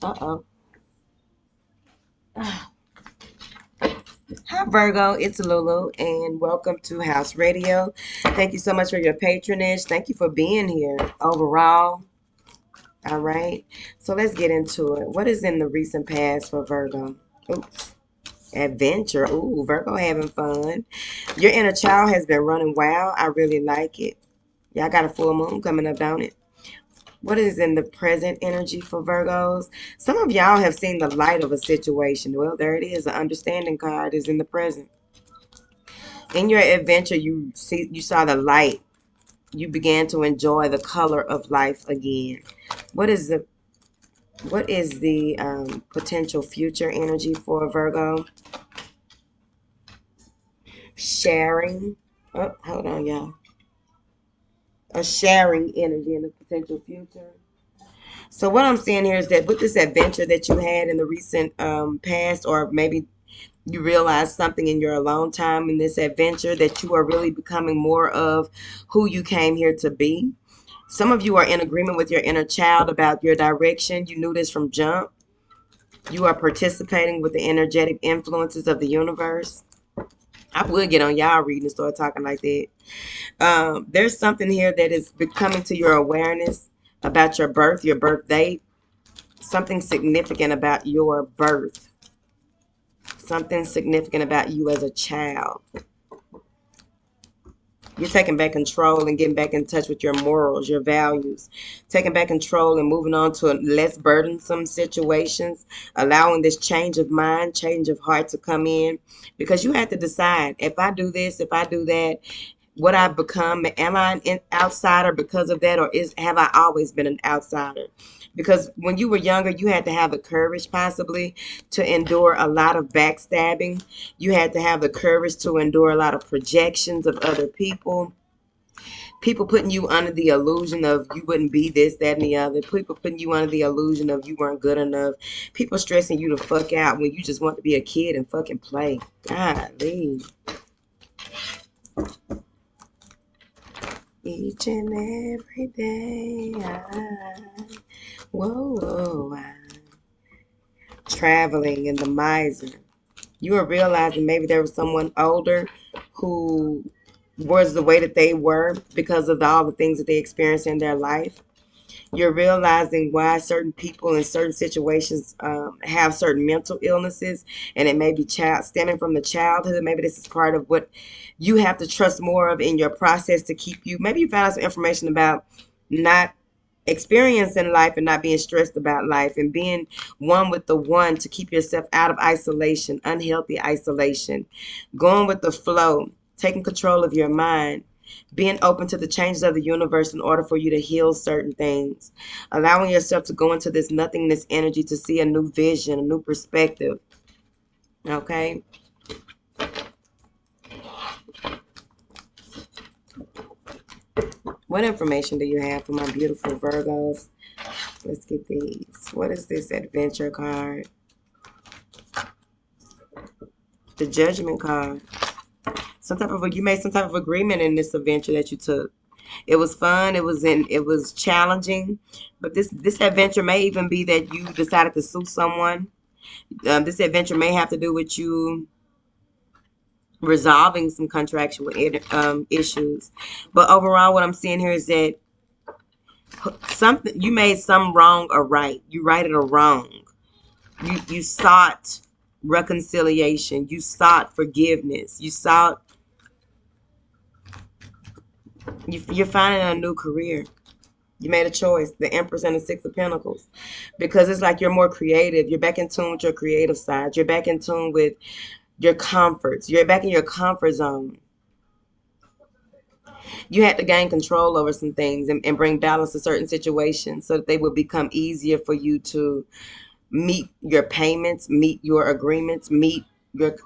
Uh-oh. Hi, Virgo. It's Lulu, and welcome to House Radio. Thank you so much for your patronage. Thank you for being here overall. All right. So let's get into it. What is in the recent past for Virgo? Oops. Adventure. Ooh, Virgo having fun. Your inner child has been running wild. I really like it. Y'all got a full moon coming up, don't it? What is in the present energy for Virgos? Some of y'all have seen the light of a situation. Well, there it is. The understanding card is in the present. In your adventure, you saw the light. You began to enjoy the color of life again. What is the potential future energy for Virgo? Sharing. Oh, hold on, y'all. A sharing energy in the potential future. So what I'm seeing here is that with this adventure that you had in the recent past, or maybe you realize something in your alone time in this adventure, that you are really becoming more of who you came here to be. Some of you are in agreement with your inner child about your direction. You knew this from jump. You are participating with the energetic influences of the universe. I would get on y'all reading and start talking like that. There's something here that is becoming to your awareness about your birth date. Something significant about your birth. Something significant about you as a child. You're taking back control and getting back in touch with your morals, your values. Taking back control and moving on to less burdensome situations. Allowing this change of mind, change of heart to come in. Because you have to decide, if I do this, if I do that, what I've become, am I an outsider because of that, or have I always been an outsider? Because when you were younger, you had to have the courage possibly to endure a lot of backstabbing. You had to have the courage to endure a lot of projections of other people. People putting you under the illusion of you wouldn't be this, that, and the other. People putting you under the illusion of you weren't good enough. People stressing you the fuck out when you just want to be a kid and fucking play. Golly. Each and every day, traveling in the miser. You are realizing maybe there was someone older who was the way that they were because of all the things that they experienced in their life. You're realizing why certain people in certain situations have certain mental illnesses, and it may be stemming from the childhood. Maybe this is part of what you have to trust more of in your process to keep you. Maybe you found out some information about not experiencing life and not being stressed about life, and being one with the one to keep yourself out of isolation, unhealthy isolation, going with the flow, taking control of your mind, being open to the changes of the universe in order for you to heal certain things, allowing yourself to go into this nothingness energy to see a new vision, a new perspective. Okay. What information do you have for my beautiful Virgos? Let's get these. What is this adventure card? The Judgment card. You made some type of agreement in this adventure that you took. It was fun. It was challenging, but this adventure may even be that you decided to sue someone. This adventure may have to do with you resolving some contractual issues. But overall, what I'm seeing here is that you made some wrong or right. You righted a wrong. You sought reconciliation. You sought forgiveness. You're finding a new career. You made a choice, the Empress and the Six of Pentacles, because it's like you're more creative. You're back in tune with your creative side. You're back in tune with your comforts. You're back in your comfort zone. You had to gain control over some things and bring balance to certain situations so that they would become easier for you to meet your payments, meet your agreements,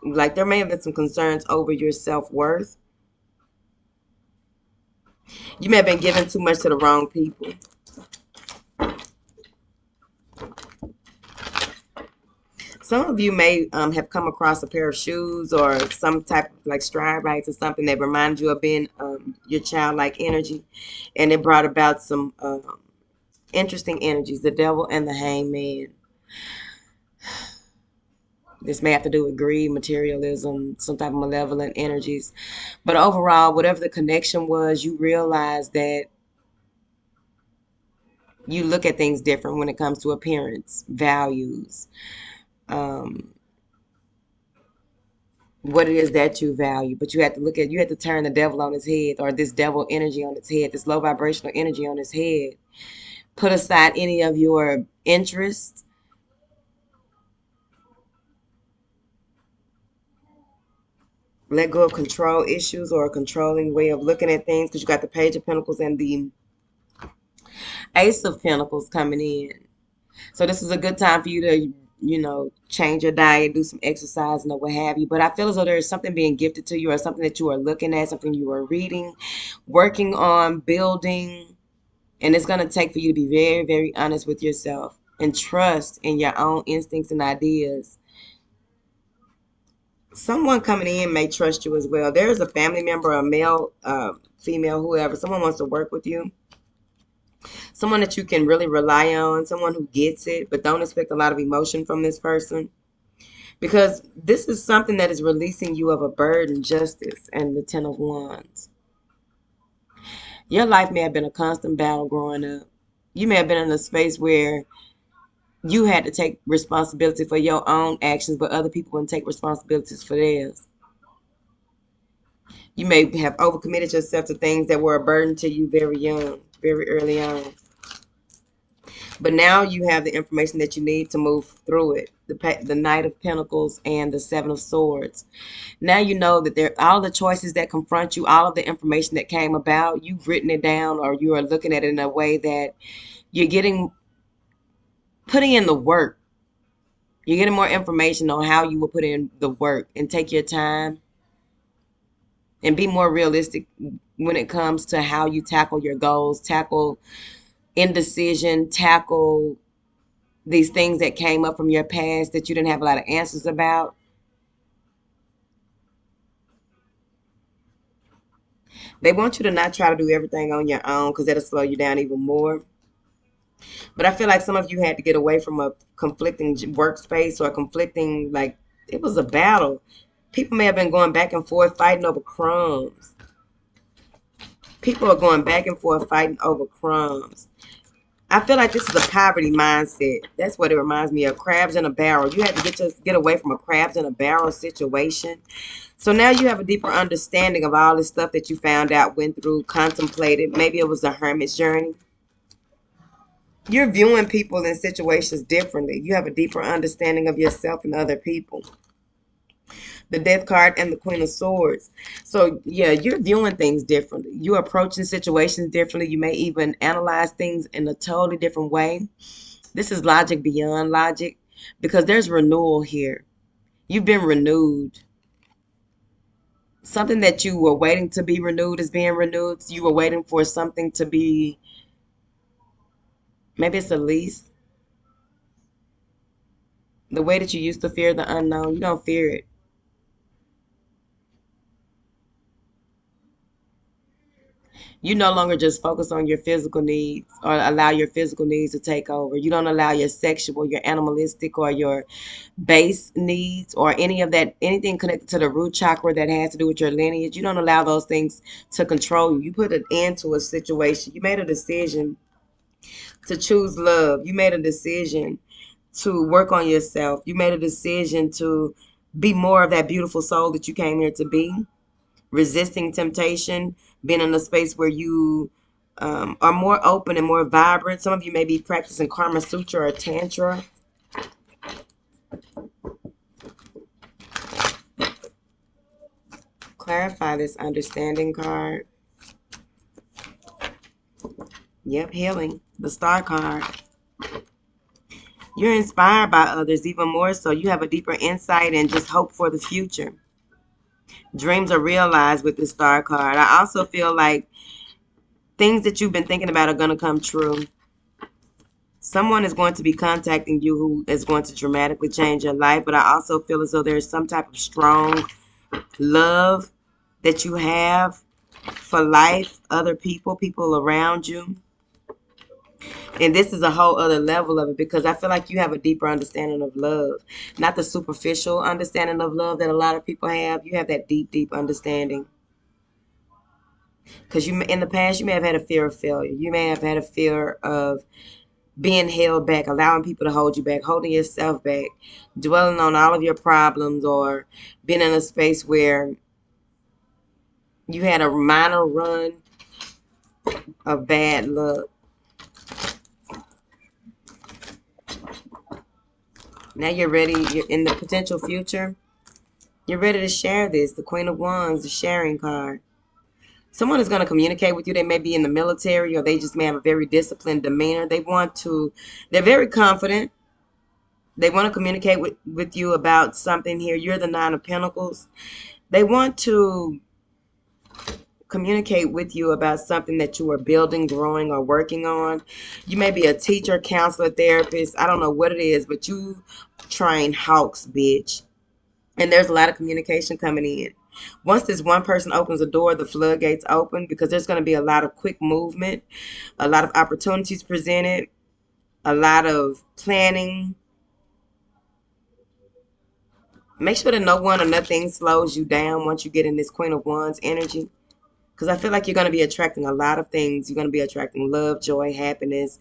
like there may have been some concerns over your self-worth. You may have been giving too much to the wrong people. Some of you may have come across a pair of shoes or some type of like stride rights or something that reminds you of being your childlike energy, and it brought about some interesting energies, the Devil and the Hangman. This may have to do with greed, materialism, some type of malevolent energies. But overall, whatever the connection was, you realize that you look at things different when it comes to appearance, values, um, what it is that you value. But you have to turn the devil on his head, or this devil energy on its head, this low vibrational energy on his head. Put aside any of your interests. Let go of control issues or a controlling way of looking at things, because you got the Page of Pentacles and the Ace of Pentacles coming in. So this is a good time for you to, change your diet, do some exercise, and what have you. But I feel as though there is something being gifted to you, or something that you are looking at, something you are reading, working on, building. And it's going to take for you to be very, very honest with yourself and trust in your own instincts and ideas. Someone coming in may trust you as well. There is a family member, a male, female, whoever. Someone wants to work with you. Someone that you can really rely on. Someone who gets it, but don't expect a lot of emotion from this person. Because this is something that is releasing you of a burden, justice, and the Ten of Wands. Your life may have been a constant battle growing up. You may have been in a space where you had to take responsibility for your own actions, but other people wouldn't take responsibilities for theirs. You may have overcommitted yourself to things that were a burden to you very young, very early on. But now you have the information that you need to move through it. The Knight of Pentacles and the Seven of Swords. Now you know that all the choices that confront you, all of the information that came about, you've written it down, or you are looking at it in a way that you're putting in the work. You're getting more information on how you will put in the work, and take your time and be more realistic when it comes to how you tackle your goals, tackle indecision, tackle these things that came up from your past that you didn't have a lot of answers about. They want you to not try to do everything on your own, because that'll slow you down even more. But I feel like some of you had to get away from a conflicting workspace, or conflicting, like, it was a battle. People may have been going back and forth fighting over crumbs. People are going back and forth fighting over crumbs. I feel like this is a poverty mindset. That's what it reminds me of. Crabs in a barrel. You had to get away from a crabs in a barrel situation. So now you have a deeper understanding of all this stuff that you found out, went through, contemplated. Maybe it was a hermit's journey. You're viewing people and situations differently. You have a deeper understanding of yourself and other people. The Death card and the Queen of Swords. So yeah, you're viewing things differently. You're approaching situations differently. You may even analyze things in a totally different way. This is logic beyond logic, because there's renewal here. You've been renewed. Something that you were waiting to be renewed is being renewed. You were waiting for something to be, maybe it's a lease. The way that you used to fear the unknown, you don't fear it. You no longer just focus on your physical needs, or allow your physical needs to take over. You don't allow your sexual, your animalistic, or your base needs, or any of that, anything connected to the root chakra that has to do with your lineage. You don't allow those things to control you. You put an end to a situation. You made a decision to choose love. You made a decision to work on yourself. You made a decision to be more of that beautiful soul that you came here to be, resisting temptation, being in a space where you are more open and more vibrant. Some of you may be practicing Karma Sutra or Tantra. Clarify this understanding card. Yep, healing. The Star card. You're inspired by others even more so. You have a deeper insight and just hope for the future. Dreams are realized with the Star card. I also feel like things that you've been thinking about are going to come true. Someone is going to be contacting you who is going to dramatically change your life, but I also feel as though there's some type of strong love that you have for life, other people, people around you. And this is a whole other level of it, because I feel like you have a deeper understanding of love, not the superficial understanding of love that a lot of people have. You have that deep, deep understanding. Because in the past, you may have had a fear of failure. You may have had a fear of being held back, allowing people to hold you back, holding yourself back, dwelling on all of your problems, or being in a space where you had a minor run of bad luck. Now you're ready. You're in the potential future. You're ready to share this. The Queen of Wands, the sharing card. Someone is going to communicate with you. They may be in the military, or they just may have a very disciplined demeanor. They're very confident. They want to communicate with you about something here. You're the Nine of Pentacles. They want to communicate with you about something that you are building, growing, or working on. You may be a teacher, counselor, therapist. I don't know what it is, but you train hawks, bitch. And there's a lot of communication coming in. Once this one person opens a door, the floodgates open, because there's going to be a lot of quick movement, a lot of opportunities presented, a lot of planning. Make sure that no one or nothing slows you down once you get in this Queen of Wands energy. Because I feel like you're going to be attracting a lot of things. You're going to be attracting love, joy, happiness.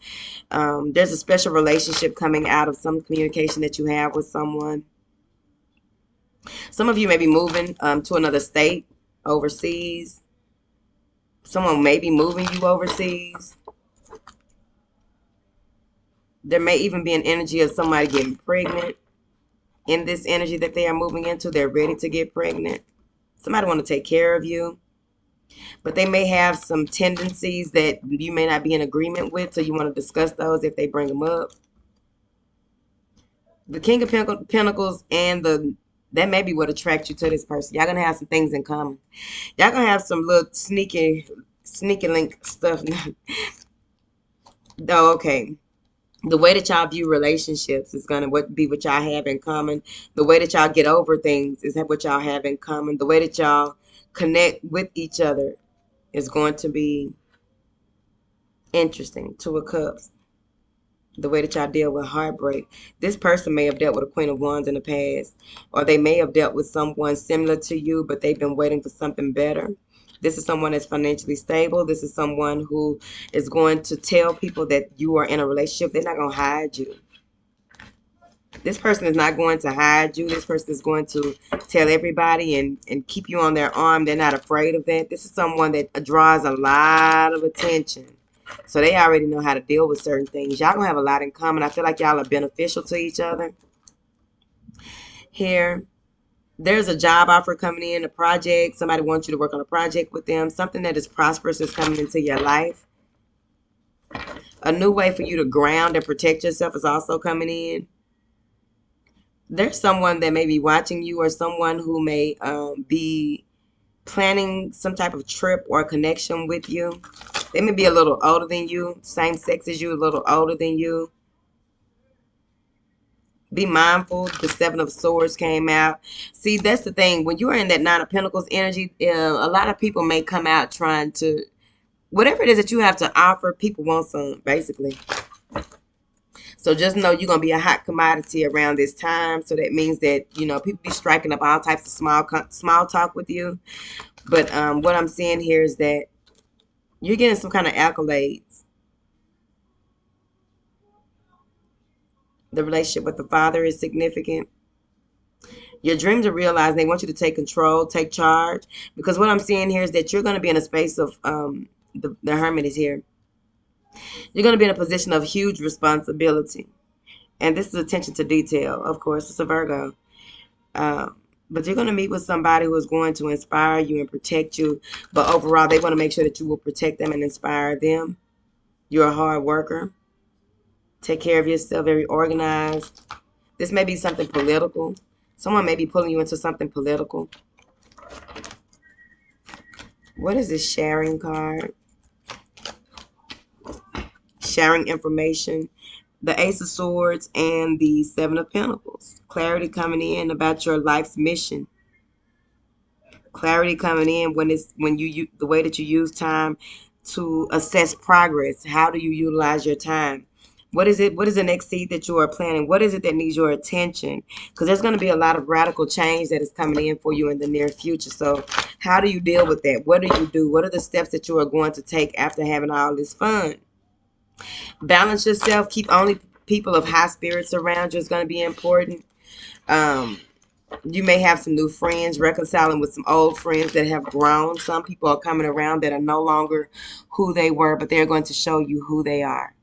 There's a special relationship coming out of some communication that you have with someone. Some of you may be moving to another state, overseas. Someone may be moving you overseas. There may even be an energy of somebody getting pregnant. In this energy that they are moving into, they're ready to get pregnant. Somebody want to take care of you. But they may have some tendencies that you may not be in agreement with, so you want to discuss those if they bring them up. The King of Pentacles and that may be what attracts you to this person. Y'all gonna have some things in common. Y'all gonna have some little sneaky link stuff. Oh, okay. The way that y'all view relationships is gonna be what y'all have in common. The way that y'all get over things is what y'all have in common. The way that y'all connect with each other is going to be interesting. Two of Cups. The way that y'all deal with heartbreak. This person may have dealt with a Queen of Wands in the past, or they may have dealt with someone similar to you, but they've been waiting for something better. This is someone that's financially stable. This is someone who is going to tell people that you are in a relationship. They're not going to hide you. This person is not going to hide you. This person is going to tell everybody and keep you on their arm. They're not afraid of that. This is someone that draws a lot of attention. So they already know how to deal with certain things. Y'all gonna have a lot in common. I feel like y'all are beneficial to each other. Here, there's a job offer coming in, a project. Somebody wants you to work on a project with them. Something that is prosperous is coming into your life. A new way for you to ground and protect yourself is also coming in. There's someone that may be watching you, or someone who may be planning some type of trip or connection with you. They may be a little older than you, same sex as you, a little older than you. Be mindful. The Seven of Swords came out. See, that's the thing. When you are in that Nine of Pentacles energy, a lot of people may come out trying to, whatever it is that you have to offer, people want some, basically. So just know you're going to be a hot commodity around this time. So that means that, people be striking up all types of small talk with you. But what I'm seeing here is that you're getting some kind of accolades. The relationship with the father is significant. Your dreams are realized. They want you to take control, take charge. Because what I'm seeing here is that you're going to be in a space of, the Hermit is here. You're going to be in a position of huge responsibility. And this is attention to detail, of course. It's a Virgo. But you're going to meet with somebody who is going to inspire you and protect you. But overall, they want to make sure that you will protect them and inspire them. You're a hard worker. Take care of yourself, very organized. This may be something political. Someone may be pulling you into something political. What is this sharing card? Sharing information. The Ace of Swords and the Seven of Pentacles. Clarity coming in about your life's mission. Clarity coming in when the way that you use time to assess progress. How do you utilize your time? What is it? What is the next seed that you are planting? What is it that needs your attention? Because there's going to be a lot of radical change that is coming in for you in the near future. So how do you deal with that? What do you do? What are the steps that you are going to take after having all this fun? Balance yourself. Keep only people of high spirits around you is going to be important. Um, you may have some new friends, reconciling with some old friends that have grown. Some people are coming around that are no longer who they were, but they're going to show you who they are.